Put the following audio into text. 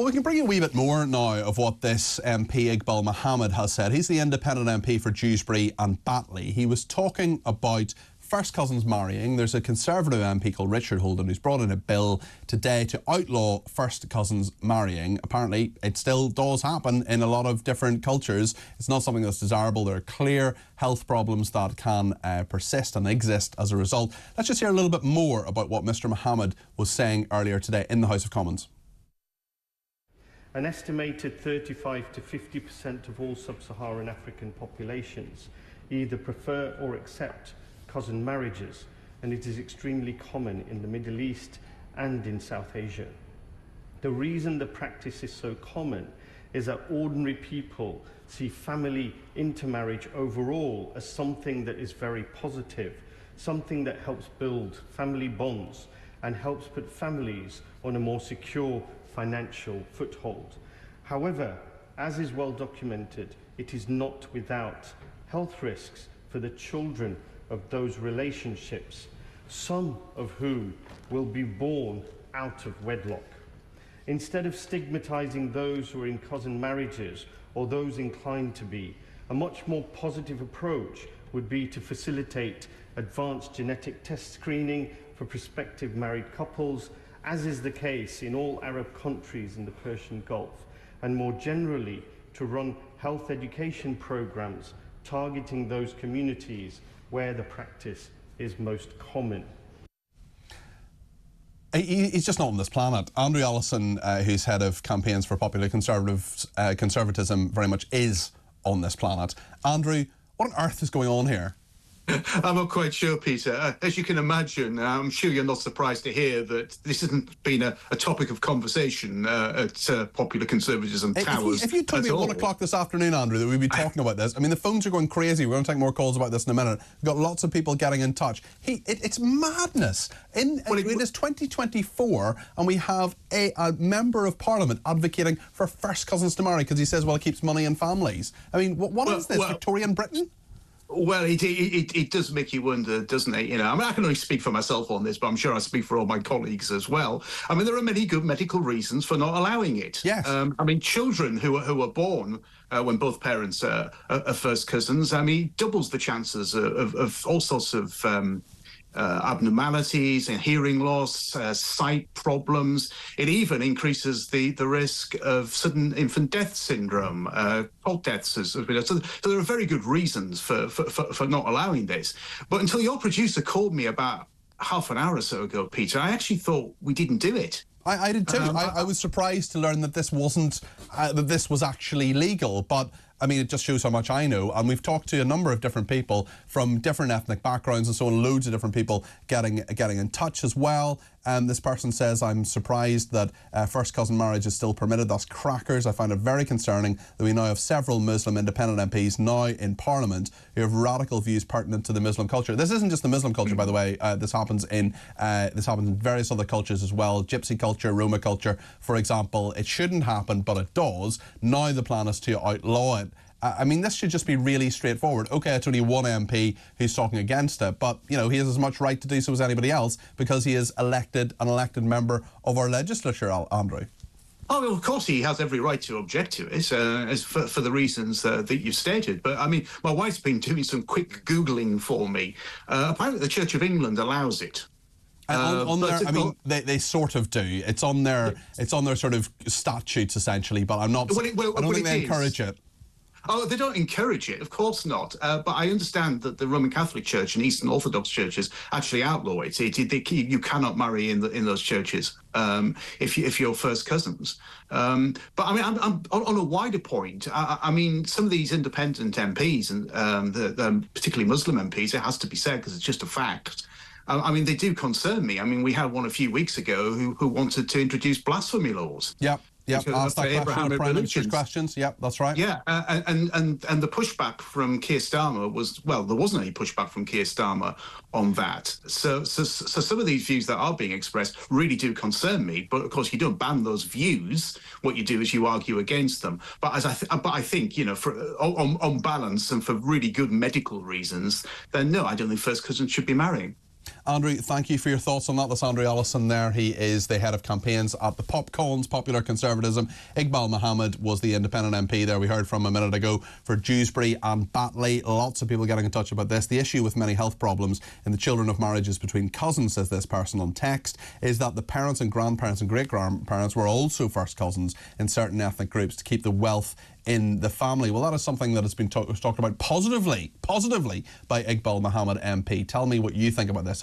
Well, we can bring you a wee bit more now of what this MP Iqbal Mohamed has said. He's the independent MP for Dewsbury and Batley. He was talking about first cousins marrying. There's a Conservative MP called Richard Holden who's brought in a bill today to outlaw first cousins marrying. Apparently, it still does happen in a lot of different cultures. It's not something that's desirable. There are clear health problems that can persist and exist as a result. Let's just hear a little bit more about what Mr Mohamed was saying earlier today in the House of Commons. An estimated 35 to 50% of all sub-Saharan African populations either prefer or accept cousin marriages, and it is extremely common in the Middle East and in South Asia. The reason the practice is so common is that ordinary people see family intermarriage overall as something that is very positive, something that helps build family bonds and helps put families on a more secure financial foothold. However, as is well documented, it is not without health risks for the children of those relationships, some of whom will be born out of wedlock. Instead of stigmatizing those who are in cousin marriages or those inclined to be, a much more positive approach would be to facilitate advanced genetic test screening for prospective married couples, as is the case in all Arab countries in the Persian Gulf, and more generally to run health education programs targeting those communities where the practice is most common. He's just not on this planet. Andrew Allison, who's head of campaigns for Popular Conservatism, very much is on this planet. Andrew, what on earth is going on here? I'm not quite sure, Peter. As you can imagine, I'm sure you're not surprised to hear that this hasn't been a topic of conversation at Popular Conservatism Towers. If you told me at 1 o'clock this afternoon, Andrew, that we'd be talking about this, I mean, the phones are going crazy. We're going to take more calls about this in a minute. We've got lots of people getting in touch. It's madness. It is 2024, and we have a member of Parliament advocating for first cousins to marry because he says, well, it keeps money in families. I mean, what is this, Victorian Britain? Well, it does make you wonder, doesn't it? You know, I mean, I can only speak for myself on this, but I'm sure I speak for all my colleagues as well. I mean, there are many good medical reasons for not allowing it. Yes. I mean, children who are born when both parents are first cousins, I mean, doubles the chances of all sorts of abnormalities and hearing loss, sight problems. It even increases the risk of sudden infant death syndrome, cold deaths. So there are very good reasons for not allowing this. But until your producer called me about half an hour or so ago, Peter, I actually thought we didn't do it. I did too. I was surprised to learn that this wasn't, that this was actually legal, but I mean, it just shows how much I know, and we've talked to a number of different people from different ethnic backgrounds and so on, loads of different people getting in touch as well. This person says, I'm surprised that first cousin marriage is still permitted. That's crackers. I find it very concerning that we now have several Muslim independent MPs now in Parliament who have radical views pertinent to the Muslim culture. This isn't just the Muslim culture, by the way. This happens in various other cultures as well. Gypsy culture, Roma culture, for example. It shouldn't happen, but it does. Now the plan is to outlaw it. I mean, this should just be really straightforward. OK, it's only one MP who's talking against it, but, you know, he has as much right to do so as anybody else because he is an elected member of our legislature, Andrew. Oh, well, of course he has every right to object to it, for the reasons that you've stated. But, I mean, my wife's been doing some quick Googling for me. Apparently the Church of England allows it. I mean, they sort of do. It's on their sort of statutes, essentially, but I'm not... I don't think they encourage it. Oh, they don't encourage it, of course not. But I understand that the Roman Catholic Church and Eastern Orthodox churches actually outlaw it. You cannot marry in those churches if you're first cousins. But I mean, I'm on a wider point. I mean, some of these independent MPs and particularly Muslim MPs, it has to be said because it's just a fact. I mean, they do concern me. I mean, we had one a few weeks ago who wanted to introduce blasphemy laws. Yep. Yep, asked that question of Prime Minister's questions. Yep, that's right. Yeah, and the pushback from Keir Starmer was, well, there wasn't any pushback from Keir Starmer on that. So some of these views that are being expressed really do concern me. But of course, you don't ban those views. What you do is you argue against them. But I think, you know, on balance and for really good medical reasons, then no, I don't think first cousins should be marrying. Andrew, thank you for your thoughts on that. That's Andrew Allison there. He is the head of campaigns at the Popcorns, Popular Conservatism. Iqbal Mohamed was the independent MP there we heard from a minute ago for Dewsbury and Batley. Lots of people getting in touch about this. The issue with many health problems in the children of marriages between cousins, says this person on text, is that the parents and grandparents and great-grandparents were also first cousins in certain ethnic groups to keep the wealth in the family. Well, that is something that has been talked about positively by Iqbal Mohamed MP. Tell me what you think about this.